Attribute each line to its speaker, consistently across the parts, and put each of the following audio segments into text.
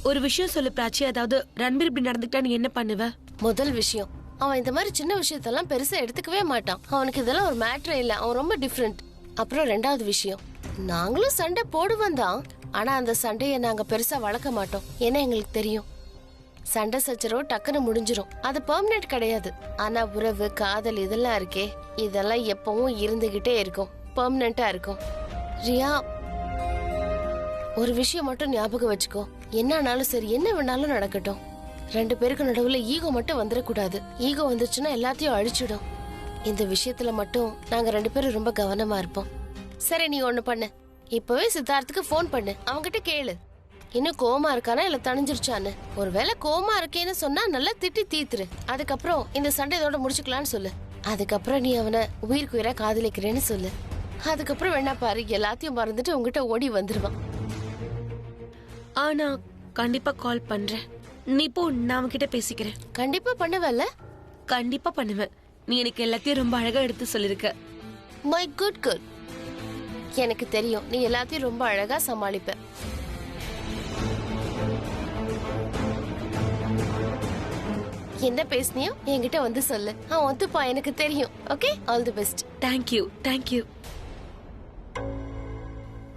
Speaker 1: ஒரு விஷயம் சொல்லு பிராச்சி, அதாவது ரன்பீர் இப்படி நடந்துக்கிட்டா நீ என்ன பண்ணுவ?
Speaker 2: முதல் விஷயம், அவன் இந்த மாதிரி சின்ன விஷயத்தெல்லாம் பெருசா எடுத்துக்கவே மாட்டான். அவனுக்கு இதெல்லாம் ஒரு மேட்டரே இல்ல, அவன் ரொம்ப டிஃப்ரெண்ட். அப்புறம் ரெண்டாவது விஷயம், நாங்களும் சண்டை போடுவோம் தான், ஆனா அந்த சண்டையை நாங்க பெருசா வளர்க்க மாட்டோம். ஏன்னா எங்களுக்கு தெரியும் சண்டை சச்சரவு டக்குன்னு முடிஞ்சிரும், அது பெர்மனன்ட் கிடையாது. ஆனா உறவு, காதல் இதெல்லாம் இருக்கே, இதெல்லாம் எப்பவும் இருந்துகிட்டே இருக்கும், பெர்மனண்டா இருக்கும். ரியா, ஒரு விஷயம் மட்டும் ஞாபகம் வச்சுக்கோ, என்னானாலும் சரி, என்ன வேணாலும் நடக்கட்டும், 2 பேருக்கு நடுவுல ஈகோ மட்டும் வந்துடக்கூடாது. ஈகோ வந்துச்சுன்னா எல்லாத்தையும் அழிச்சிடும். இந்த விஷயத்துல மட்டும் நாங்க 2 பேரும் ரொம்ப கவனமா இருப்போம். சரி, நீ ஒண்ணு பண்ணு, இப்பவே சித்தார்த்துக்கு போன் பண்ணு, அவங்கிட்ட கேளு இன்னும் கோமா இருக்கானா இல்ல தணிஞ்சிருச்சான்னு. ஒருவேளை கோமா இருக்கேன்னு சொன்னா நல்லா திட்டி தீத்துரு. அதுக்கப்புறம் இந்த சண்டை இதோட முடிச்சுக்கலான்னு சொல்லு. அதுக்கப்புறம் நீ அவனை உயிருக்கு உயிரா காதலிக்கிறேன்னு சொல்லு. அதுக்கப்புறம் வேணா பாரு, எல்லாத்தையும் மறந்துட்டு உங்ககிட்ட ஓடி வந்துருவான்.
Speaker 1: ஆனா கண்டிப்பா கால் பண்றேன். நீ போ, நான் அவன்கிட்ட பேசிக்கிறேன்.
Speaker 2: கண்டிப்பா பண்ணுவல்ல?
Speaker 1: கண்டிப்பா பண்ணுவேன். நீ எனக்கு எல்லாத்தையும் ரொம்ப அழகா எடுத்து சொல்லிருக்க.
Speaker 2: My good good. எனக்கு தெரியும் நீ எல்லாத்தையும் ரொம்ப அழகா சமாளிப்ப. என்ன பேசுனியோ என்கிட்ட வந்து சொல்லு. ஒத்துப்பா, எனக்கு தெரியும். Okay, all the best.
Speaker 1: Thank you thank you.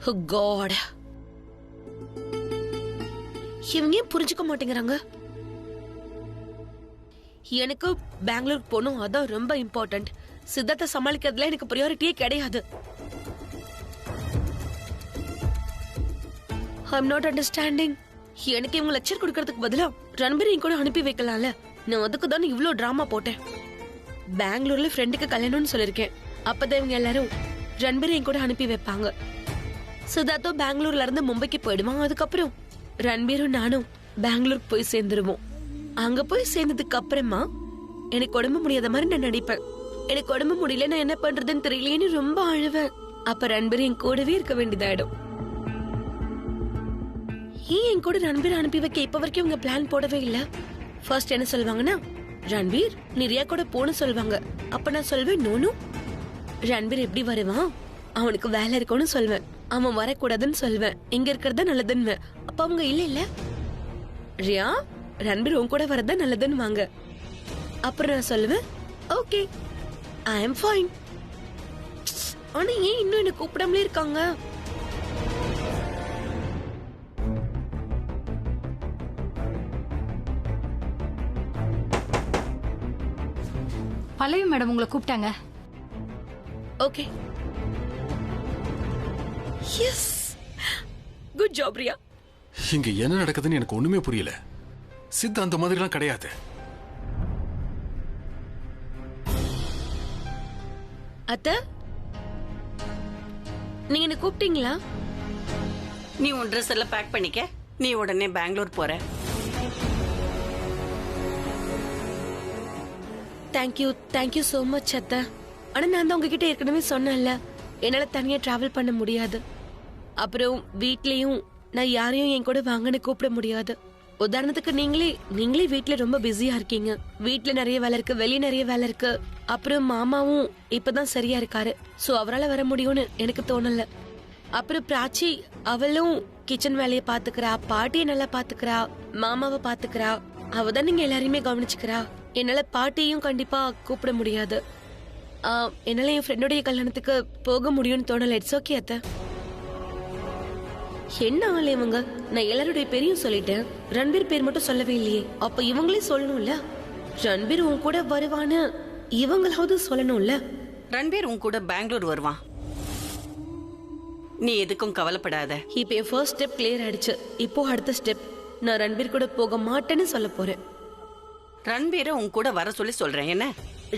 Speaker 1: Oh God, இவங்க ஏன் புரிஞ்சுக்க மாட்டேங்கிறாங்க? எனக்கு பெங்களூர் போகணும், அதான் ரொம்ப இம்பார்ட்டன்ட். சித்தார்த்த சமாளிக்கிறதுல எனக்கு ப்ரையாரிட்டியே கிடையாது. I'm not understanding. எனக்கு இவங்க லெக்சர் கொடுக்கறதுக்கு பதிலா ரன்பீரையும் கூட அனுப்பி வைக்கலாம்ல. நான் அதுக்கு தான் இவ்ளோ டிராமா போட்டேன். பெங்களூர்ல ஃப்ரெண்டுக்கு கல்யாணம்னு சொல்லிருக்கேன். அப்பதான் இவங்க எல்லாரும் ரன்பீரையும் கூட அனுப்பி வைப்பாங்க. சித்தார்த்தோ பெங்களூர்ல இருந்து மும்பைக்கு போயிடுவான். அதுக்கப்புறம் ரன்பீரும் நானும் பெங்களூருக்கு போய் சேர்ந்துருவோம். அங்க போய் சேர்ந்ததுக்கு அப்புறமா எனக்கு உடம்பு முடியாத மாதிரி நான் நடிப்பேன். எனக்கு உடம்பு முடியல, நான் என்ன பண்றதுன்னு தெரியலையேன்னு ரொம்ப அழுவேன். அப்ப ரன்பீர் என் கூடவே இருக்க வேண்டியதாயிடும். ஏன் என் கூட ரன்பீர் அனுப்பி வைக்க இப்ப வரைக்கும் உங்க பிளான் போடவே இல்ல? ஃபர்ஸ்ட் என்ன சொல்லுவாங்கன்னா, ரன்பீர் நீ ரியா கூட போன்னு சொல்லுவாங்க. அப்ப நான் சொல்வேன் நோனு, ரன்பீர் எப்படி வருவான், அவனுக்கு வேலை இருக்கும்னு சொல்வேன். அவன் வரக்கூடாதுன்னு சொல்வேன், இங்க இருக்கிறதா நல்லதுன்னு. அப்ப அவங்க இல்ல இல்ல ரியா, ரன்பீர் உன் கூட வரதா நல்லதுன்னு வாங்க. அப்புறம் நான் சொல்லுவேன் ஓகே, ஐ எம் ஃபைன். ஆனா ஏன் இன்னும் என்ன கூப்பிடாமலே இருக்காங்க?
Speaker 3: பல்லவி மேடம் உங்களை கூப்பிட்டாங்க.
Speaker 1: Okay, yes, good job Riya.
Speaker 4: இங்க என்ன நடக்குதுன்னு எனக்கு ஒண்ணுமே புரியல. சித்த அந்த மாதிரிலாம் கிடையாது.
Speaker 1: அத்த, நீங்க என்ன கூப்பிட்டீங்களா?
Speaker 5: நீ உன் ட்ரெஸ் எல்லாம் பேக் பண்ணிக்க, நீ உடனே பெங்களூர் போற.
Speaker 1: தேங்க்யூ தேங்க்யூ சோ மச் அத்த. ஆனா நான் தான் உங்ககிட்ட ஏற்கனவே சொன்னேன்ல, என்னால தனியா டிராவல் பண்ண முடியாது. அப்புறம் வீட்லயும் நான் யாரையும் என் கூட வாங்கன்னு கூப்பிட முடியாது. உதாரணத்துக்கு நீங்களே வீட்ல ரொம்ப பிஸியா இருக்கீங்க. வீட்ல நிறைய வேலை இருக்கு, வெளியே நிறைய வேலை இருக்கு. அப்புறம் மாமாவும் இப்பதான் சரியா இருக்காரு, சோ அவரால் வர முடியும்னு எனக்கு தோணல. அப்புறம் பிராச்சி, அவளும் கிச்சன் வேலையை பாத்துக்கிறா, பாட்டியை நல்லா பாத்துக்கிறா, மாமாவை பாத்துக்கிறா. அவதான் நீங்க எல்லாரையுமே கவனிச்சுக்கிறா. என்னால பாட்டியும் கண்டிப்பா கூப்பிட முடியாது. என்னால என் ஃப்ரெண்டோடைய கல்யாணத்துக்கு போக முடியும்னு தோணல. இட்ஸ் ஓகே அத்த. என்ன ஆளு இவங்க? நான் எல்லாருடைய பேரையும் சொல்லிட்டேன், ரன்பீர் பேர் மட்டும் சொல்லவே இல்லையே. அப்ப இவங்களே சொல்லணும்ல, ரன்பீர் உன் கூட வருவான்னு இவங்களாவது சொல்லணும்ல.
Speaker 5: ரன்பீர் உன் கூட பெங்களூர் வருவான், நீ எதுக்கும் கவலைப்படாத.
Speaker 1: இப்ப என் ஃபர்ஸ்ட் ஸ்டெப் கிளியர் ஆயிடுச்சு. இப்போ அடுத்த ஸ்டெப், நான் ரன்பீர் கூட போக மாட்டேன்னு சொல்ல போறேன்.
Speaker 5: ரன்பீரை உன் கூட வர சொல்லி சொல்றேன். என்ன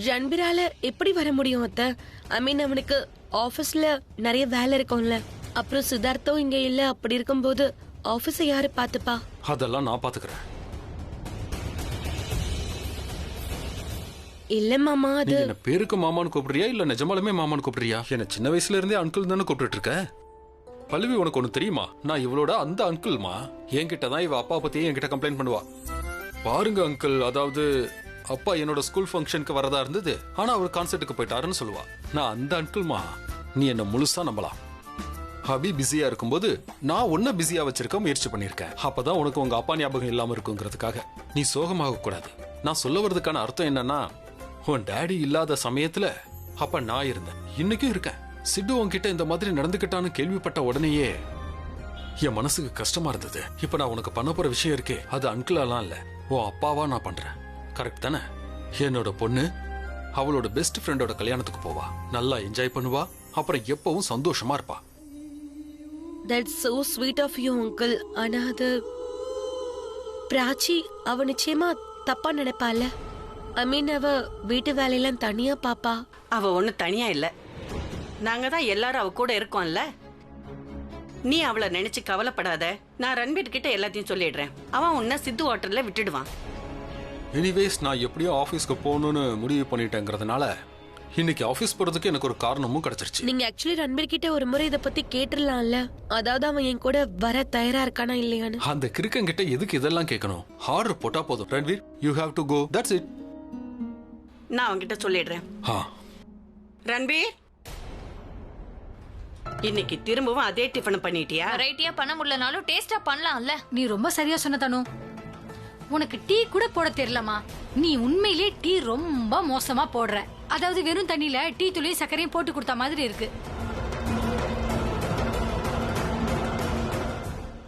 Speaker 1: ரன்பீரால எப்படி வர முடியும் அத்த? ஐ மீன் அவனுக்கு ஆபீஸ்ல நிறைய வேலை இருக்கும்ல. அப்புறம் சித்தார்த்தம் இங்க இல்ல. அப்படி இருக்கும்போது ஆபீஸ யாரு பாத்துப்பா?
Speaker 4: அதெல்லாம் நான் பாத்துக்கிறேன்.
Speaker 1: இல்ல மாமா, அது
Speaker 4: என்ன பேருக்கு மாமான்னு கூப்பிடுறியா இல்ல நிஜமாலுமே மாமான்னு கூப்பிடுறியா? என்ன சின்ன வயசுல இருந்தே அங்கிள் தானே கூப்பிட்டு இருக்க. பல்லவி, உனக்கு ஒண்ணு தெரியுமா? நான் இவளோட அந்த அங்கிள்மா. என்கிட்ட தான் இவ அப்பா பத்தியே என்கிட்ட கம்ப்ளைண்ட் பண்ணுவா. பாருங்க அங்கிள், அதாவது அப்பா என்னோட ஸ்கூல் ஃபங்க்ஷனுக்கு வரதா இருந்தது, ஆனா அவர் கான்சர்ட்டுக்கு போயிட்டாருன்னு சொல்லுவா. நான் அந்த அங்கிள்மா. நீ என்ன முழுசா நம்பலாம். அபி பிஸியா இருக்கும்போது நான் உன்ன பிஸியா வச்சிருக்க முயற்சி பண்ணிருக்கேன். அப்பதான் உனக்கு உங்க அப்பா ஞாபகம் இல்லாம இருக்குங்கிறதுக்காக. நீ சோகமாக கூடாது. நான் சொல்ல வர்றதுக்கான அர்த்தம் என்னன்னா, உன் டாடி இல்லாத சமயத்துல அப்ப நான் இருந்தேன், இன்னைக்கும் இருக்கேன். சிட்டு உன்கிட்ட இந்த மாதிரி நடந்துகிட்டான்னு கேள்விப்பட்ட உடனேயே என் மனசுக்கு கஷ்டமா இருந்தது. இப்ப நான் உனக்கு பண்ண போற விஷயம் இருக்கே, அது அங்கிளாலாம் இல்ல, உன் அப்பாவா நான் பண்றேன். கரெக்ட் தானே? என்னோட பொண்ணு அவளோட பெஸ்ட் ஃப்ரெண்டோட கல்யாணத்துக்கு போவா, நல்லா என்ஜாய் பண்ணுவா, அப்புறம் எப்பவும் சந்தோஷமா இருப்பா.
Speaker 1: That's so sweet of you uncle. ஆனா அது பிராச்சி அவ நிச்சயமா தப்பா நினைப்பால. ஐ மீன் அவ வீட்டு வேலையெல்லாம் தனியா பாப்பா.
Speaker 5: அவ ஒண்ணு தனியா இல்ல, நாங்க தான் எல்லாரும் அவ கூட இருக்கோம்ல. நீ அவளை நினைச்சு கவலைப்படாத. நான் ரன்வீர் கிட்ட எல்லாத்தையும் சொல்லிடுறேன். அவன் உன்னை சித்து ஹோட்டல்ல விட்டுடுவான்.
Speaker 4: எனிவேஸ் நான் எப்படியோ ஆபீஸ்க்கு போகணும்னு முடிவு பண்ணிட்டேங்கிறதுனால இன்னைக்கு ஆபீஸ் போறதுக்கு எனக்கு ஒரு காரணமும் கிடைச்சிருச்சு.
Speaker 1: நீங்க ஆக்சுவலி ரன்வீர் கிட்ட ஒரு முறை இத பத்தி கேட்டுடலாம்ல, அதாவது அவன் என் கூட வர தயாரா இருக்கானா இல்லையான்னு.
Speaker 4: அந்த கிறுக்கங்கிட்ட எதுக்கு இதெல்லாம் கேட்கணும்? ஆர்டர் போட்டா போதும். Ranveer, you have to go, that's it.
Speaker 5: நான் அவன்கிட்ட சொல்லிடுறேன். ரன்வீர், இன்னைக்கு திரும்பவும் அதே டிஃபன் பண்ணிட்டியா?
Speaker 3: வெரைட்டியா பண்ண முடியலனாலும் டேஸ்டா பண்ணலாம்ல. நீ ரொம்ப சரியா சொன்ன தனு. உனக்கு டீ கூட போட தெரியலமா? நீ உண்மையிலே டீ ரொம்ப மோசமா போடுற. அதாவது வெறும் தண்ணியில டீ தூளையும் சர்க்கரையும் போட்டு கொடுத்த மாதிரி இருக்கு.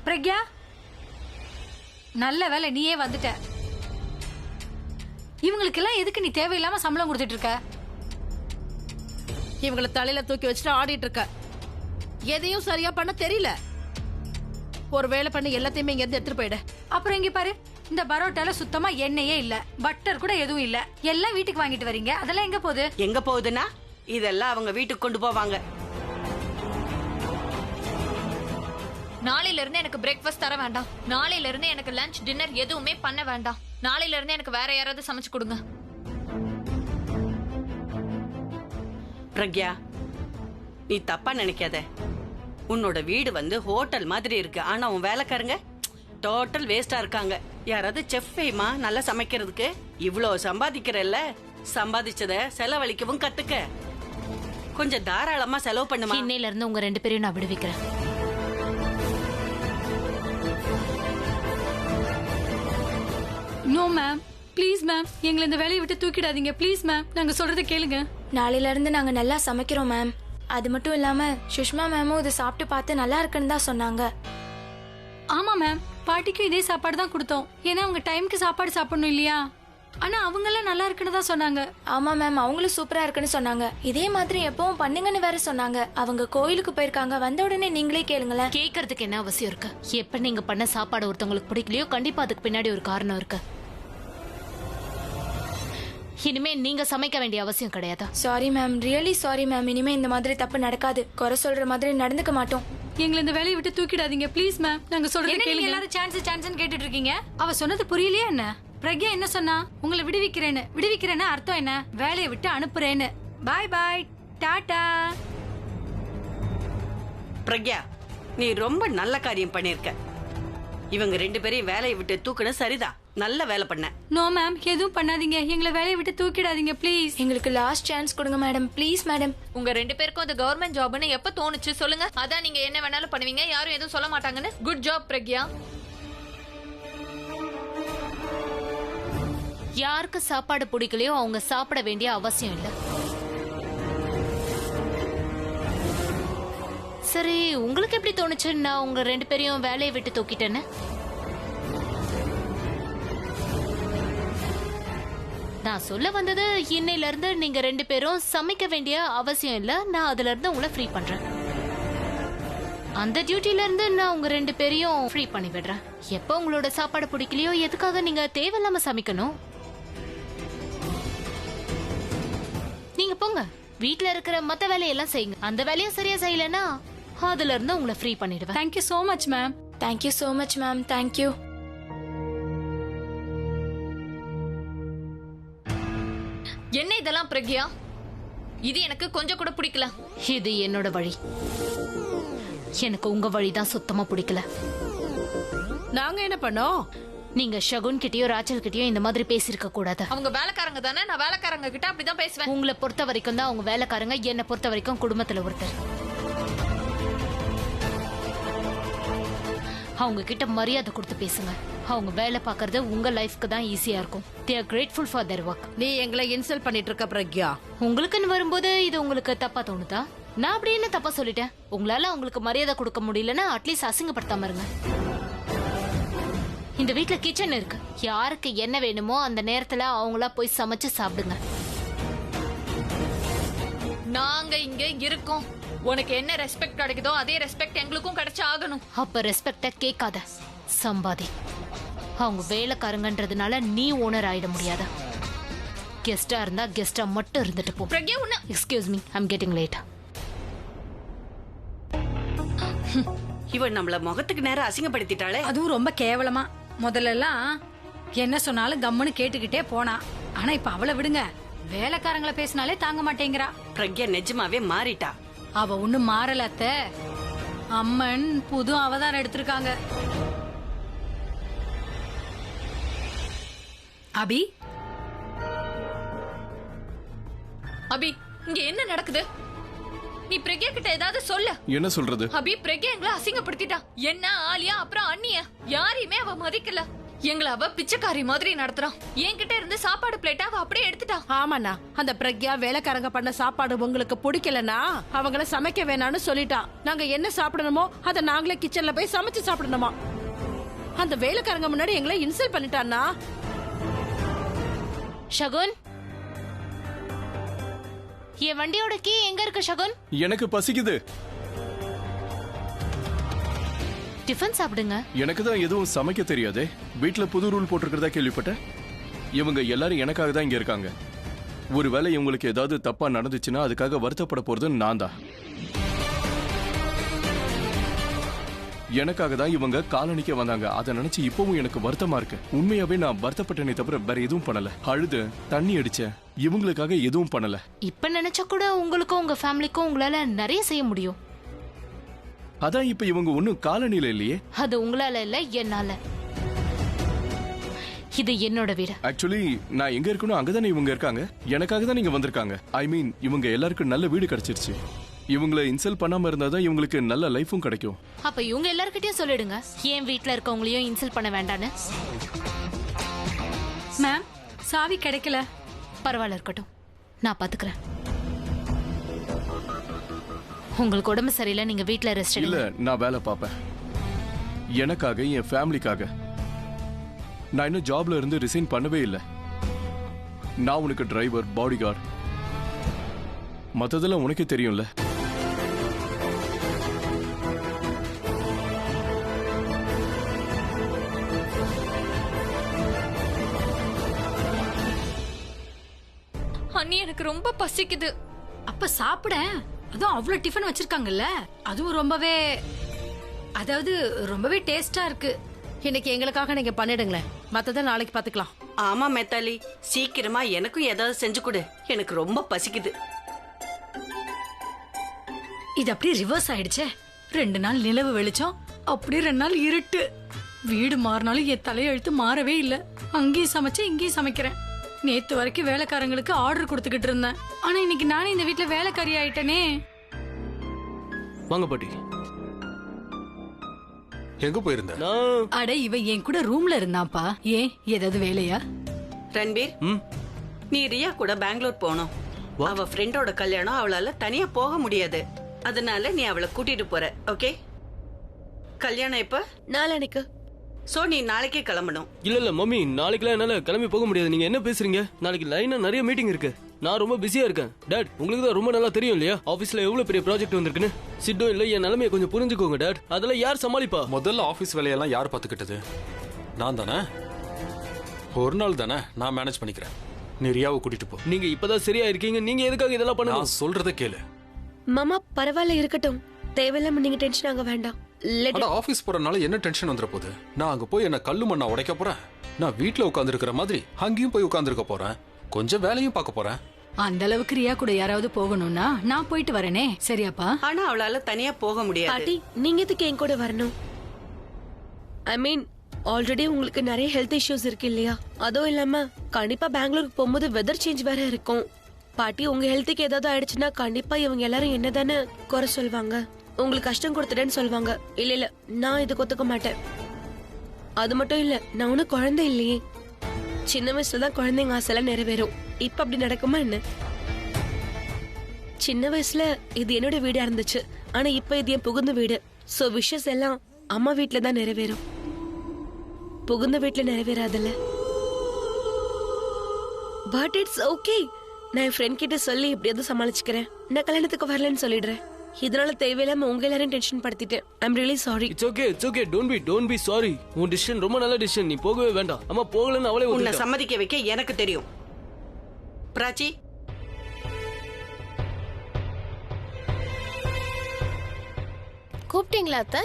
Speaker 3: பிரக்யா, நல்ல வேலை நீயே வந்துட்ட. இவங்களுக்கெல்லாம் எதுக்கு நீ தேவையில்லாம சம்பளம் கொடுத்துட்டு இருக்க?
Speaker 6: இவங்களை தலையில தூக்கி வச்சுட்டு ஆடிட்டு இருக்க. எதையும் சரியா பண்ண தெரியல. ஒரு வேலை பண்ணி எல்லாத்தையுமே இங்க இருந்து எடுத்துட்டு போயிடு.
Speaker 3: அப்புறம் இங்க பாரு, இந்த பரோட்டால சுத்தமா எண்ணெயே இல்ல, பட்டர் கூட எதுவும் இல்ல. எல்லாம் வீட்டுக்கு வாங்கிட்டு வரீங்க, அதெல்லாம் எங்க போகுது?
Speaker 5: எங்க போகுதுன்னா இதெல்லாம் அவங்க வீட்டுக்கு கொண்டு போவாங்க.
Speaker 3: நாளையில இருந்து எனக்கு பிரேக்ஃபாஸ்ட் தர வேண்டாம். நாளையில இருந்து எனக்கு லஞ்ச் டின்னர் எதுவுமே பண்ண வேண்டாம். நாளையில இருந்து எனக்கு வேற யாராவது சமைச்சு கொடுங்க.
Speaker 5: பிரக்யா, நீ தப்பா நினைக்காத. உன்னோட வீடு வந்து ஹோட்டல் மாதிரி இருக்கு, ஆனா உன் வேலைக்காரங்க டோட்டல் வேஸ்டா இருக்காங்க. யாராவது செஃப் வேமா நல்லா சமைக்கிறதுக்கு? இவ்ளோ சம்பாதிக்கிறல்ல, சம்பாதிச்சத செலவழிக்கவும் கத்துக்க. கொஞ்சம் தாராளமா செலவு பண்ணுமா.
Speaker 3: இன்னையில இருந்து உங்க ரெண்டு பேரையும் நான் விடுவிக்கிறேன். நோ மேம், ப்ளீஸ் மேம், எங்களை இந்த வேலையை விட்டு தூக்கிடாதீங்க. ப்ளீஸ் மேம், நாங்க சொல்றதை கேளுங்க.
Speaker 7: நாளையில இருந்து நாங்க நல்லா சமைக்கிறோம் மேம். அது மட்டும் இல்லாம சுஷ்மா மேமும் இதை சாப்பிட்டு பார்த்து நல்லா இருக்குன்னு தான் சொன்னாங்க.
Speaker 3: ஆமா மேம், பாட்டிக்கும் இதே சாப்பாடு தான் கொடுத்தோம். ஏன்னா அவங்க டைம்க்கு சாப்பாடு சாப்பிடணும் இல்லையா? ஆனா அவங்க எல்லாம் நல்லா இருக்குன்னு தான் சொன்னாங்க.
Speaker 7: ஆமா மேம், அவங்களும் சூப்பரா இருக்குன்னு சொன்னாங்க. இதே மாதிரி எப்பவும் பண்ணுங்கன்னு வேற சொன்னாங்க. அவங்க கோயிலுக்கு போயிருக்காங்க, வந்த உடனே நீங்களே கேளுங்களேன்.
Speaker 3: கேக்குறதுக்கு என்ன அவசியம் இருக்கு? எப்ப நீங்க பண்ண சாப்பாடு ஒருத்தவங்களுக்கு பிடிக்கலையோ கண்டிப்பா அதுக்கு பின்னாடி ஒரு காரணம் இருக்கு. இனிமே நீங்க சமைக்க வேண்டிய அவசியம் கிடையாது.
Speaker 7: Sorry ma'am, really sorry ma'am. இனிமே இந்த மாதிரி தப்பு நடக்காது. குறை சொல்ற மாதிரி நடந்துக்க மாட்டோம்.
Speaker 3: எங்களை இந்த வேலையை விட்டு தூக்கிடாதீங்க ப்ளீஸ் மேம். நாங்க சொல்றதை கேளுங்க. எல்லாரும் சான்ஸ் கேட்டுட்டு இருக்கீங்க. அவ சொன்னது புரியலையா என்ன? பிரக்யா என்ன சொன்னா? உங்களை விடுவிக்கிறேன்னு அர்த்தம் என்ன? வேலையை விட்டு அனுப்புறேன்னு. பாய் பாய், டாடா.
Speaker 5: பிரக்யா, நீ ரொம்ப நல்ல காரியம் பண்ணிருக்க. இவங்க ரெண்டு பேரையும் வேலையை விட்டு தூக்குன சரிதான், நல்ல வேலை பண்ண.
Speaker 3: நோ மேம், எதுவும் பண்ணாதீங்க. எங்களை வேலையை விட்டு தூக்கிடாதீங்க ப்ளீஸ்.
Speaker 7: எங்களுக்கு லாஸ்ட் சான்ஸ் கொடுங்க மேடம், ப்ளீஸ் மேடம்.
Speaker 3: உங்க ரெண்டு பேருக்கும் அது கவர்மெண்ட் ஜாப்னு எப்ப தோணுச்சு சொல்லுங்க? அதான் நீங்க என்ன வேணாலும் பண்ணுவீங்க, யாரும் எதுவும் சொல்ல மாட்டாங்கன்னு. Good job Pragya. யாருக்கு சாப்பாடு பிடிக்கலையோ அவங்க சாப்பிட வேண்டிய அவசியம் இல்ல. சரி, உங்களுக்கு எப்படி தோணுச்சு நான் உங்க ரெண்டு பேரையும் வேலையை விட்டு தூக்கிட்டேன்னு? நான் சொல்ல வந்தது, இன்னையில இருந்து நீங்க ரெண்டு பேரும் சமைக்க வேண்டிய அவசியம் இல்ல. நான் அதுல இருந்து உங்களை ஃப்ரீ பண்றேன். அந்த டியூட்டில இருந்து நான் உங்க ரெண்டு பேரையும் ஃப்ரீ பண்ணி விடுறேன். எப்ப உங்களோட சாப்பாடு பிடிக்கலையோ எதுக்காக நீங்க தேவையில்லாம சமைக்கணும்? நீங்க போங்க, வீட்ல இருக்கிற மத்த வேலையெல்லாம் செய்யுங்க. அந்த வேலையும் சரியா செய்யலன்னா அதுல இருந்து உங்களை ஃப்ரீ பண்ணிடுவேன். Thank you so much ma'am.
Speaker 7: Thank you so much ma'am, thank you.
Speaker 3: என்ன இதெல்லாம் பிரக்யா? இது எனக்கு கொஞ்சம் கூட பிடிக்கல. இது என்னோட வழி. எனக்கு உங்க வழிதான் சுத்தமா பிடிக்கல.
Speaker 6: நாங்க என்ன பண்ணோம்?
Speaker 3: நீங்க ஷகுன் கிட்டயோ ராச்சல் கிட்டயோ இந்த மாதிரி பேசிருக்க கூடாது.
Speaker 8: அவங்க வேலைக்காரங்க தானே, நான் வேலைக்காரங்க கிட்ட அப்படிதான் பேசுவேன்.
Speaker 3: உங்களை பொறுத்த வரைக்கும் தான் அவங்க வேலைக்காரங்க, என்ன பொறுத்த வரைக்கும் குடும்பத்துல ஒருத்தர். அவங்க கிட்ட மரியாதை கொடுத்து பேசுங்க. அவங்க வேலை பார்க்கறது உங்க லைஃப்க்கு தான் ஈஸியா இருக்கும். They are grateful for their work.
Speaker 6: நீ எங்களை இன்சல்ட் பண்ணிட்டு இருக்க பிரக்யா.
Speaker 3: உங்களுக்குன்னு வரும்போது இது உங்களுக்கு தப்பா தோணுதா? நான் அப்படி என்ன தப்பா சொல்லிட்டேன்? உங்களால உங்களுக்கு மரியாதை கொடுக்க முடியலன்னா அட்லீஸ்ட் அசிங்கப்படுத்தாம இருங்க. இந்த வீட்ல கிச்சன் இருக்கு. யாருக்கு என்ன வேணுமோ அந்த நேரத்துல அவங்களா போய் சமைச்சு சாப்பிடுங்க.
Speaker 8: நாங்க இங்க இருக்கோம். உனக்கு என்ன ரெஸ்பெக்ட் கிடைக்குதோ அதே ரெஸ்பெக்ட் எங்களுக்கும் கிடைச்சு ஆகணும்.
Speaker 3: அப்ப ரெஸ்பெக்ட கேட்காத, சம்பாதி. அவங்க வேலைக்காரங்கன்றதுனால நீ ஓனர் ஆயிட முடியாத. கெஸ்டா இருந்தா கெஸ்டா மட்டும் இருந்துட்டு போ.
Speaker 8: பிரக்யா உன்ன
Speaker 3: excuse me, I'm getting late.
Speaker 5: இவன் நம்மள முகத்துக்கு நேரம் அசிங்கப்படுத்திட்டாளே.
Speaker 9: அதுவும் ரொம்ப கேவலமா. முதல்ல எல்லாம் என்ன சொன்னாலும் கம்முன்னு கேட்டுக்கிட்டே போனா. ஆனா இப்ப அவளை விடுங்க, வேலைக்காரங்களை பேசினாலே தாங்க மாட்டேங்கிறா.
Speaker 5: பிரக்யா நிஜமாவே மாறிட்டா.
Speaker 9: அவ ஒண்ணும் மாறல அத்தை. அம்மன் புது அவதாரம் எடுத்திருக்காங்க. அபி,
Speaker 8: அபி இங்க என்ன நடக்குது? நீ பிரக்யா கிட்ட ஏதாவது சொல்ல.
Speaker 10: என்ன சொல்றது?
Speaker 8: அபி பிரக்யா எங்களை அசிங்கப்படுத்திட்டா. என்ன ஆலியா அப்புறம் அண்ணிய யாரையுமே அவ மதிக்கல. எங்களை அவ பிச்சைக்காரி மாதிரி நடத்துறான். என்கிட்ட இருந்து சாப்பாடு பிளேட் அவ அப்படியே எடுத்துட்டா.
Speaker 6: ஆமாண்ணா, அந்த பிரக்யா வேலைக்காரங்க பண்ண சாப்பாடு உங்களுக்கு பிடிக்கலன்னா அவங்கள சமைக்க வேணாம்னு சொல்லிட்டா. நாங்க என்ன சாப்பிடணுமோ அதை நாங்களே கிச்சன்ல போய் சமைச்சு சாப்பிடணுமா. அந்த வேலைக்காரங்க முன்னாடி எங்களை இன்சல்ட் பண்ணிட்டான்னா.
Speaker 3: ஷகுன், என் வண்டியோட கீ எங்க இருக்கு ஷகுன்?
Speaker 10: எனக்கு பசிக்குது.
Speaker 3: டிஃபன் சாப்பிடுங்க.
Speaker 10: எனக்கு தான் எதுவும் சமைக்க தெரியாதே. வீட்ல புது ரூல் போட்டிருக்கிறதா கேள்விப்பட்டேன். இவங்க எல்லாரும் எனக்காக தான் இங்க இருக்காங்க. ஒருவேளை இவங்களுக்கு ஏதாவது தப்பா நடந்துச்சுன்னா அதுக்காக வருத்தப்பட போறது நான் தான். எனக்காக தான் இவங்க காலனிக்க வந்தாங்க. அதை நினைச்சு இப்பவும் எனக்கு வருத்தமா இருக்கு. உண்மையாவே நான் வருத்தப்பட்டனே தவிர வேற எதுவும் பண்ணல. அழுது தண்ணி அடிச்சேன், இவங்களுக்காக எதுவும் பண்ணல.
Speaker 3: இப்ப நினைச்சா கூட உங்களுக்கும் உங்க ஃபேமிலிக்கும் உங்களால நிறைய செய்ய முடியும்.
Speaker 10: அதான் இப்ப இவங்க ஒன்னும் காலனில இல்லையே.
Speaker 3: அது உங்களால இல்ல, என்னால. இது என்னோட வீடு.
Speaker 10: ஆக்சுவலி நான் எங்க இருக்கணும் அங்கதானே இவங்க இருக்காங்க. எனக்காக தான் நீங்க வந்திருக்காங்க. ஐ மீன் இவங்க எல்லாருக்கும் நல்ல வீடு கிடைச்சிருச்சு. இவங்களை இன்சல்ட் பண்ணாம இருந்தாதான் இவங்களுக்கு நல்ல லைஃபும் கிடைக்கும்.
Speaker 3: அப்ப இவங்க எல்லார்கிட்டயும் சொல்லிடுங்க, என் வீட்ல இருக்கவங்களையும் இன்சல்ட் பண்ண வேண்டான்னு.
Speaker 9: மேம் சாவி கிடைக்கல.
Speaker 3: பரவாயில்ல, இருக்கட்டும், நான் பாத்துக்கிறேன். உங்களுக்கு உடம்பு சரியில்லை, நீங்க வீட்ல ரெஸ்ட்
Speaker 10: இல்ல,
Speaker 3: எடுங்க.
Speaker 10: நான் வேலை பார்ப்பேன். எனக்காக, என் ஃபேமிலிக்காக. நான் இன்னும் ஜாப்ல இருந்து ரிசைன் பண்ணவே இல்லை. நான் உனக்கு டிரைவர், பாடி கார்டு, மத்ததெல்லாம் உனக்கே தெரியும்ல.
Speaker 8: அண்ணி எனக்கு ரொம்ப பசிக்குது.
Speaker 9: அப்ப சாப்பிட. அதுவும் அவ்வளவு டிஃபன் வச்சிருக்காங்கல்ல, அதுவும் ரொம்பவே டேஸ்டா இருக்கு.
Speaker 6: இன்னைக்கு எங்களுக்காக நீங்க பண்ணிடுங்களேன், மத்தத நாளைக்கு பாத்துக்கலாம்.
Speaker 5: ஆமா மெத்தாலி, சீக்கிரமா எனக்கும் ஏதாவது செஞ்சு கொடு. எனக்கு ரொம்ப பசிக்குது.
Speaker 9: இது அப்படியே ரிவர்ஸ் ஆயிடுச்சே. 2 நாள் நிலவு வெளிச்சம், அப்படியே 2 நாள் இருட்டு. வீடு மாறினாலும் என் தலையெழுத்து மாறவே இல்லை. அங்கேயும் சமைச்சு இங்கேயும் சமைக்கிறேன். நேத்து வரைக்கும் வேலைக்காரங்களுக்கு ஆர்டர் கொடுத்துக்கிட்டு இருந்தேன். ஆனா இன்னைக்கு நானே இந்த வீட்டுல வேலைக்காரி ஆயிட்டனே.
Speaker 11: வாங்க பாட்டி.
Speaker 4: எங்க போயிருந்த?
Speaker 9: அட, இவ என் கூட ரூம்ல இருந்தாப்பா. ஏன், ஏதாவது வேலையா?
Speaker 5: ரன்பீர், நீ ரியா கூட பெங்களூர் போகணும். அவ ஃப்ரெண்டோட கல்யாணம், அவளால தனியா போக முடியாது. அதனால நீ அவளை கூட்டிட்டு போற. ஓகே? கல்யாணம் எப்ப?
Speaker 1: நாளைக்கு.
Speaker 5: சோ நீ நாளைக்கே கிளம்பணும்.
Speaker 11: இல்ல மம்மி, நாளைக்குலாம் என்னால கிளம்பி போக முடியாது. நீங்க என்ன பேசுறீங்க? நாளைக்கு லைனா நிறைய மீட்டிங் இருக்கு. நான் ரொம்ப பிஸியா இருக்கேன். டாட், உங்களுக்கு தான் ரொம்ப நல்லா தெரியும் இல்லையா ஆபீஸ்ல எவ்வளவு பெரிய ப்ராஜெக்ட் வந்திருக்குன்னு. சிட்டும் இல்ல, என் நிலைமையை கொஞ்சம் புரிஞ்சுக்கோங்க டாட். அதெல்லாம் யார் சமாளிப்பா?
Speaker 4: முதல்ல ஆபீஸ் வேலையெல்லாம் யார் பாத்துக்கிட்டது? நான் தானே. ஒரு நாள் தானே, நான் மேனேஜ் பண்ணிக்கிறேன். நீ ரியாவை கூட்டிட்டு போ.
Speaker 11: நீங்க இப்பதான் சரியா இருக்கீங்க, நீங்க எதுக்காக இதெல்லாம் பண்ணணும்?
Speaker 4: நான் சொல்றத கேளு.
Speaker 1: மாமா பரவாயில்ல, இருக்கட்டும். தேவையில்லாம நீங்க டென்ஷன் ஆக வேண்டாம்.
Speaker 4: ஆபீஸ் போறனால என்ன டென்ஷன் வந்துற போகுது? நான் அங்க போய் என்ன கல்லு மண்ணா உடைக்க போறேன்? நான் வீட்டுல உட்கார்ந்து இருக்கிற மாதிரி அங்கேயும் போய் உட்கார்ந்து இருக்க போறேன். கொஞ்சம் வேலையும் பார்க்க போறேன்.
Speaker 9: அந்த அளவுக்கு ரியா கூட யாராவது போகணும்னா நான் போயிட்டு வரேனே. சரியாப்பா?
Speaker 5: ஆனா அவளால தனியா போக முடியாது.
Speaker 1: பாட்டி, நீங்க எதுக்கு என் கூட வரணும்? ஐ மீன், ஆல்ரெடி உங்களுக்கு நிறைய ஹெல்த் இஷ்யூஸ் இருக்கு இல்லையா? அதுவும் இல்லாம கண்டிப்பா பெங்களூருக்கு போகும்போது வெதர் சேஞ்ச் வேற இருக்கும். பாட்டி, உங்க ஹெல்த்துக்கு ஏதாவது ஆயிடுச்சுன்னா கண்டிப்பா இவங்க எல்லாரும் என்னதானே குறை சொல்வாங்க. உங்களுக்கு கஷ்டம் கொடுத்துட்டேன்னு சொல்லுவாங்க. இல்ல இல்ல, நான் இதுக்கு ஒத்துக்க மாட்டேன். அது மட்டும் இல்ல, நான் ஒன்னும் குழந்தை இல்லையே. சின்ன வயசுல தான் குழந்தைங்க ஆசைலாம் நிறைவேறும். இப்ப அப்படி நடக்குமா என்ன? சின்ன வயசுல இது என்னோட வீடா இருந்துச்சு. ஆனா இப்ப இது என் புகுந்த வீடு. சோ விஷஸ் எல்லாம் அம்மா வீட்டுல தான் நிறைவேறும், புகுந்த வீட்டுல நிறைவேறாதுல்ல. But it's okay. நான் என் ஃப்ரெண்ட் கிட்ட சொல்லி எப்படியாவது சமாளிச்சுக்கிறேன். நான் கல்யாணத்துக்கு வரலன்னு சொல்லிடுறேன். இதனால தேவையில்லாம உங்க எல்லாரும் டென்ஷன் படுத்திட்டேன். I am really sorry.
Speaker 11: It's okay don't be sorry. உன் டிசிஷன் ரொம்ப நல்ல டிசிஷன். நீ போகவே வேண்டாம். அம்மா போகலன்னு அவளே
Speaker 5: உன்னை
Speaker 11: ஒத்துக்கிட்டா.
Speaker 5: சம்மதிக்க வைக்க எனக்கு தெரியும். பிராச்சி,
Speaker 2: கூப்பிட்டீங்களா அத்தை?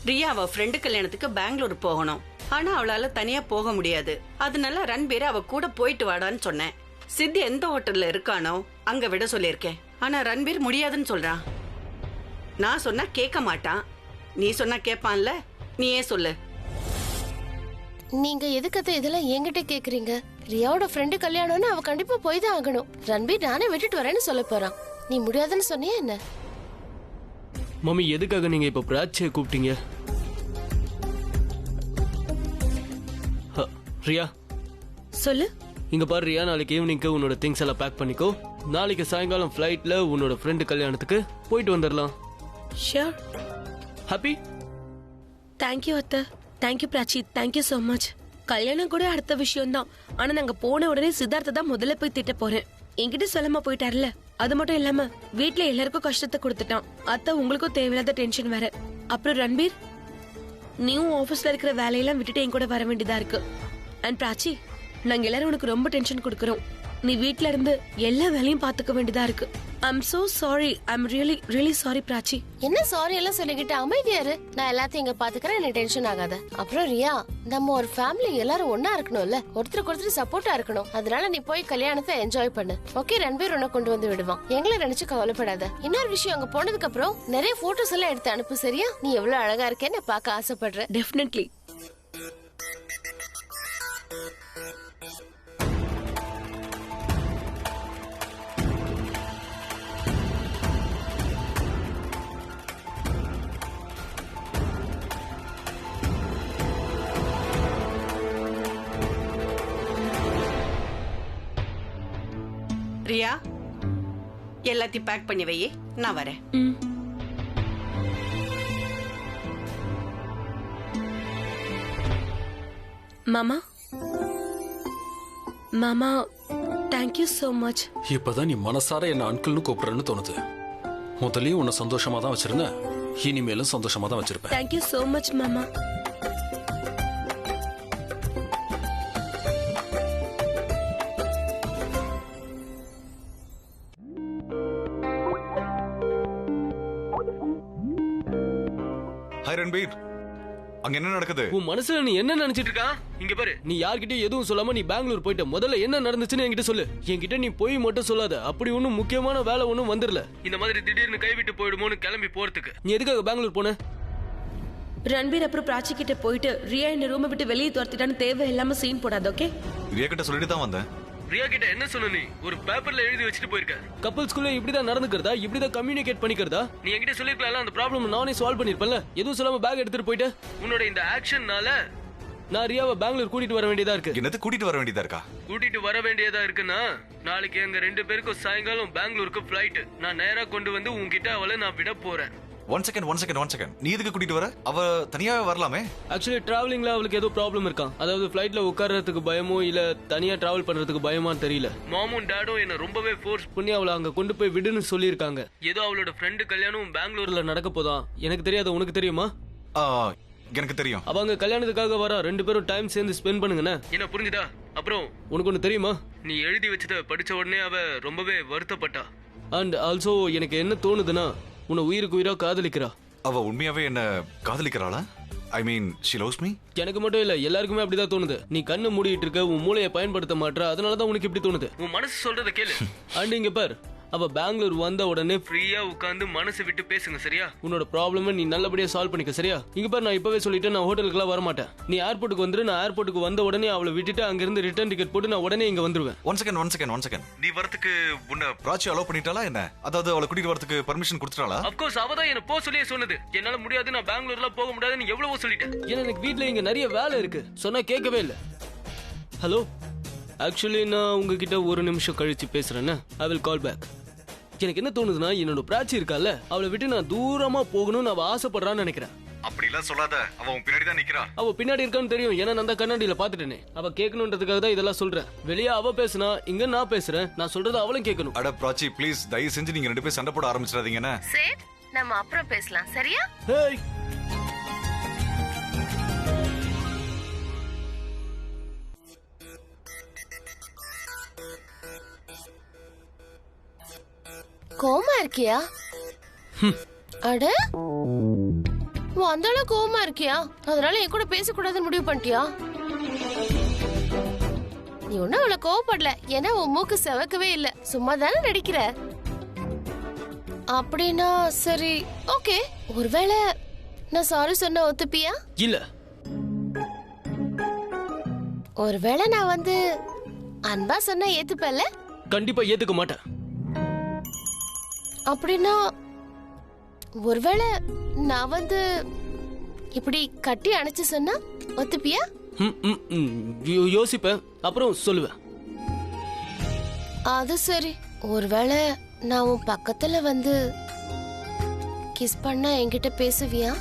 Speaker 5: ரியா அவ ஃப்ரெண்டு கல்யாணத்துக்கு பெங்களூர் போகணும். ஆனா அவளால தனியா போக முடியாது. அதனால ரன்பீர் அவ கூட போயிட்டு வாடான்னு சொன்னேன். சித்தி எந்த ஹோட்டல்ல இருக்கானோ அங்க விட சொல்லியிருக்கேன். ஆனா ரன்பீர் முடியாதுன்னு சொல்றான். நான் சொன்னா கேட்க மாட்டான். நீ சொன்னா கேட்பான்ல. நீயே சொல்லு.
Speaker 2: நீங்க எதுக்கு இதெல்லாம் என்கிட்ட கேக்குறீங்க? ரியாவோட ஃப்ரெண்டு கல்யாணம்னு அவ கண்டிப்பா போய் தான் ஆகணும். ரன்பீர் நானே விட்டுட்டு வரேன்னு சொல்ல போறான். நீ முடியாதுன்னு சொன்னியா என்ன?
Speaker 11: மம்மி, எதுக்காக நீங்க இப்ப பிராச்சியை கூப்பிட்டீங்க? ரியா
Speaker 1: சொல்லு.
Speaker 11: இங்க பாரு ரியா, நாளைக்கு ஈவினிங்க்கு உன்னோட திங்ஸ் எல்லாம் பேக் பண்ணிக்கோ. நாளைக்கு சாயங்காலம் ஃபிளைட்ல உன்னோட ஃப்ரெண்டு கல்யாணத்துக்கு போயிட்டு வந்துடலாம்.
Speaker 1: ஷூர்.
Speaker 11: ஹாப்பி?
Speaker 1: தேங்க்யூ அத்தை. Thank you Prachi. Thank you so much. கல்யாணம் கூட அடுத்த விஷயம் தான். ஆனா நாங்க போன உடனே சித்தார்த்த தான் முதல்ல போய் திட்ட போறேன். என்கிட்ட சொல்லாம போயிட்டாருல. அது மட்டும் இல்லாம வீட்டுல எல்லாருக்கும் கஷ்டத்தை கொடுத்துட்டான். அத்தை உங்களுக்கும் தேவையில்லாத டென்ஷன் வேற. அப்புறம் ரன்பீர், நீயும் ஆபீஸ்ல இருக்கிற வேலையெல்லாம் விட்டுட்டு என் கூட வர வேண்டியதா இருக்கு. அண்ட் பிராச்சி, நாங்க எல்லாரும் உனக்கு ரொம்ப டென்ஷன் கொடுக்கறோம். நீ வீட்ல இருந்து எல்லா வேலையும் பாத்துக்க வேண்டியதா இருக்கு. I'm so sorry. I'm really sorry Prachi.
Speaker 2: என்ன சாரி எல்லாம் சொல்லிக்கிட்டு அமைதியாரு. நான் எல்லாத்தையும் இங்க பாத்துக்கிறேன். எனக்கு டென்ஷன் ஆகாத. அப்புறம் ரியா, நம்ம ஒரு ஃபேமிலி எல்லாரும் ஒன்னா இருக்கணும்ல. ஒருத்தருக்கு ஒருத்தர் சப்போர்ட்டா இருக்கணும். அதனால நீ போய் கல்யாணத்தை என்ஜாய் பண்ணு. ஓகே, ரன்பீர் உன்னை கொண்டு வந்து விடுவான். எங்களை நினைச்சு கவலைப்படாத. இன்னொரு விஷயம், அங்க போனதுக்கு அப்புறம் நிறைய போட்டோஸ் எல்லாம் எடுத்து அனுப்பு. சரியா? நீ எவ்வளவு அழகா இருக்கேன்னு பார்க்க ஆசைப்படுறேன்.
Speaker 1: டெஃபினெட்லி.
Speaker 5: ரியா, எல்லாத்தையும் பேக் பண்ணி வை. நான் வரேன்.
Speaker 1: மாமா, மாமா, தேங்க்யூ சோ மச்.
Speaker 4: இப்பதான் நீ மனசார என்ன அங்கிள்னு கூப்பிடுறன்னு தோணுது. முதலையும் உன்னை சந்தோஷமா தான் வச்சிருந்தேன். இனிமேலும் சந்தோஷமா தான் வச்சிருப்பேன்.
Speaker 1: தேங்க்யூ சோ மச் மாமா.
Speaker 12: ஹாய் ரன்பீர், அங்க என்ன நடக்குது?
Speaker 11: உன் மனசுல நீ என்ன நினைச்சிட்டு இருக்கா? இங்க பாரு, நீ யார்கிட்டயும் எதுவும் சொல்லாம நீ பெங்களூர் போயிட்ட. முதல்ல என்ன நடந்துச்சுன்னு என்கிட்ட சொல்லு. என்கிட்ட நீ போய் மட்டும் சொல்லாத. அப்படி ஒன்னும் முக்கியமான வேலை ஒன்னும் வந்துடல. இந்த மாதிரி திடீர்னு கைவிட்டு போயிடுமோன்னு கிளம்பி போறதுக்கு. நீ எதுக்காக பெங்களூர் போன?
Speaker 1: ரன்பீர் அப்புறம் பிராச்சி கிட்ட போயிட்டு ரியா இந்த ரூமை விட்டு வெளியே துரத்திட்டான்னு தேவை இல்லாம சீன் போடாது. ஓகே?
Speaker 12: ரியா கிட்ட சொல்லிட்டு தான் வந்தேன்.
Speaker 11: ரியா கிட்ட என்ன சொன்ன? நீ ஒரு பேப்பர்ல எழுதி வச்சுட்டு போயிருக்க. கப்பல்ஸ்குள்ள இப்படிதான் நடந்துக்கிறதா? இப்படிதான் கம்யூனிகேட் பண்ணிக்கிறதா? நீ என்கிட்ட சொல்லிருக்கலாம். அந்த ப்ராப்ளம் நானே சால்வ் பண்ணிருப்பேன்ல. எதுவும் சொல்லாம பேக் எடுத்துட்டு போயிட்ட. உன்னோட இந்த ஆக்ஷன்னால நான் ரியாவை பெங்களூர் கூட்டிட்டு வர வேண்டியதா இருக்கு.
Speaker 12: என்னது கூட்டிட்டு வர வேண்டியதா இருக்கா?
Speaker 11: கூட்டிட்டு வர வேண்டியதா இருக்குன்னா, நாளைக்கு எங்க 2 பேருக்கும் சாயங்காலம் பெங்களூருக்கு ஃபிளைட். நான் நேரா கொண்டு வந்து உன்கிட்ட அவளை நான் விட போறேன்.
Speaker 12: One second. நீ எதுக்கு கூட்டிட்டு வர? அவ தனியாவே வரலாமே.
Speaker 11: ஆக்சுவலி டிராவலிங்ல அவளுக்கு ஏதோ ப்ராப்ளம் இருக்கான். அதாவது ஃபிளைட்ல உட்கார்றதுக்கு பயமோ இல்ல தனியா டிராவல் பண்றதுக்கு பயமான்னு தெரியல. மாமும் டாடும் என்ன ரொம்பவே ஃபோர்ஸ் பண்ணி அவளை அங்க கொண்டு போய் விடுன்னு சொல்லியிருக்காங்க. ஏதோ அவளோட ஃப்ரெண்டு கல்யாணம் பெங்களூர்ல நடக்க போதான். எனக்கு தெரியாது, உனக்கு தெரியுமா?
Speaker 12: எனக்கு தெரியும்.
Speaker 11: அவங்க கல்யாணத்துக்காக வர 2 பேரும் டைம் சேர்ந்து ஸ்பெண்ட் பண்ணுங்கண்ணே. என்ன புரிஞ்சுதா? அப்புறம் உனக்கு ஒண்ணு தெரியுமா? நீ எழுதி வச்சத படிச்ச உடனே அவ ரொம்பவே வருத்தப்பட்டா. அண்ட் ஆல்சோ எனக்கு என்ன தோணுதுன்னா, உன்னை உயிருக்கு உயிரா காதலிக்கிறா.
Speaker 12: அவ உண்மையாவே என்ன காதலிக்கிறாளா? ஐ மீன் she loves me?
Speaker 11: எனக்கு மட்டும் இல்ல, எல்லாருக்குமே அப்படிதான் தோணுது. நீ கண்ணு மூடிட்டு இருக்க, உன் மூளையை பயன்படுத்த மாட்டற. அதனாலதான் உனக்கு இப்படி தோணுது. உன் மனசு சொல்றத கேளு. அண்ட் இங்க பார், அவ பெங்களூர் வந்த உடனே ஃப்ரீயா உட்காந்து மனசு விட்டு பேசுங்க சரியா? உன்னோட ப்ராப்ளம் நீ நல்லபடியா சால்வ் பண்ணிக்க சரியா? இங்க பாரு, நான் இப்பவே சொல்லிட்டு நான் ஹோட்டலுக்குலாம் வர மாட்டேன். நீ ஏர்போர்ட்டுக்கு வந்துரு. நான் ஏர்போர்ட்டுக்கு வந்த உடனே அவளை விட்டுட்டு அங்க இருந்து ரிட்டர்ன் டிக்கெட் போட்டு நான் உடனே இங்க வந்துருவேன்.
Speaker 12: One second. நீ வரதுக்கு உன்னை பிராச்சி அலோவ் பண்ணிட்டாளா என்ன? அதாவது அவளை கூட்டிட்டு வரதுக்கு பர்மிஷன் கொடுத்துட்டாளா?
Speaker 11: அப்கோர்ஸ் அவ தான் என்ன போ சொல்லியே சொன்னது. என்னால முடியாது, நான் பெங்களூர்ல போக முடியாதுன்னு எவ்வளவோ சொல்லிட்டேன். ஏன்னா எனக்கு வீட்ல இங்க நிறைய வேலை இருக்கு. சொன்னா கேட்கவே இல்லை. ஹலோ, ஆக்சுவலி நான் உங்ககிட்ட ஒரு நிமிஷம் கழிச்சு பேசுறேன்னு. I will call back. எனக்கு என்ன தோணுதுன்னா, என்னோட பிராச்சி இருக்கால, அவளை விட்டு நான் தூரமா போகணும்னு அவ ஆசைப்படுறான்னு நினைக்கிறேன்.
Speaker 12: அப்படிலாம் சொல்லாத, அவ உன் பின்னாடி தான் நிக்கிறா.
Speaker 11: அவ பின்னாடி இருக்கான்னு தெரியும், ஏன்னா நான் தான் கண்ணாடியில பாத்துட்டேனே. அவ கேட்கணுன்றதுக்காக தான் இதெல்லாம் சொல்றேன். வெளியே அவ பேசுனா, இங்க நான் பேசுறேன். நான் சொல்றது அவளும் கேட்கணும்.
Speaker 12: அட பிராச்சி ப்ளீஸ், தயவு செஞ்சு நீங்க 2 பேரும் சண்டை போட ஆரம்பிச்சிடாதீங்கன்னு.
Speaker 2: சேட், நம்ம அப்புறம் பேசலாம் சரியா?
Speaker 11: ஹேய்,
Speaker 2: கோமா இருக்கியா? அட, அந்த அளவு கோமா இருக்கியா? அதனால என் கூட பேசக்கூடாதுன்னு முடிவு பண்ணிட்டியா? நீ ஒன்னும் அவளை கோவப்படல, ஏன்னா உன் மூக்கு செவக்கவே இல்ல, சும்மா தானே நடிக்கிற. அப்படின்னா சரி, ஓகே. ஒருவேளை நான் சாரி சொன்ன ஒத்துப்பியா?
Speaker 11: இல்ல.
Speaker 2: ஒருவேளை நான் வந்து அன்பா சொன்னா ஏத்துப்பல?
Speaker 11: கண்டிப்பா ஏத்துக்க மாட்டேன்.
Speaker 2: அப்படின்னா ஒருவேளை நான் வந்து இப்படி கட்டி அணைச்சு சொன்னா ஒத்துப்பியா?
Speaker 11: யோசிப்பேன், அப்புறம் சொல்லுவேன்.
Speaker 2: அது சரி. ஒருவேளை நான் உன் பக்கத்துல வந்து கிஸ் பண்ணா என்கிட்ட பேசுவியா?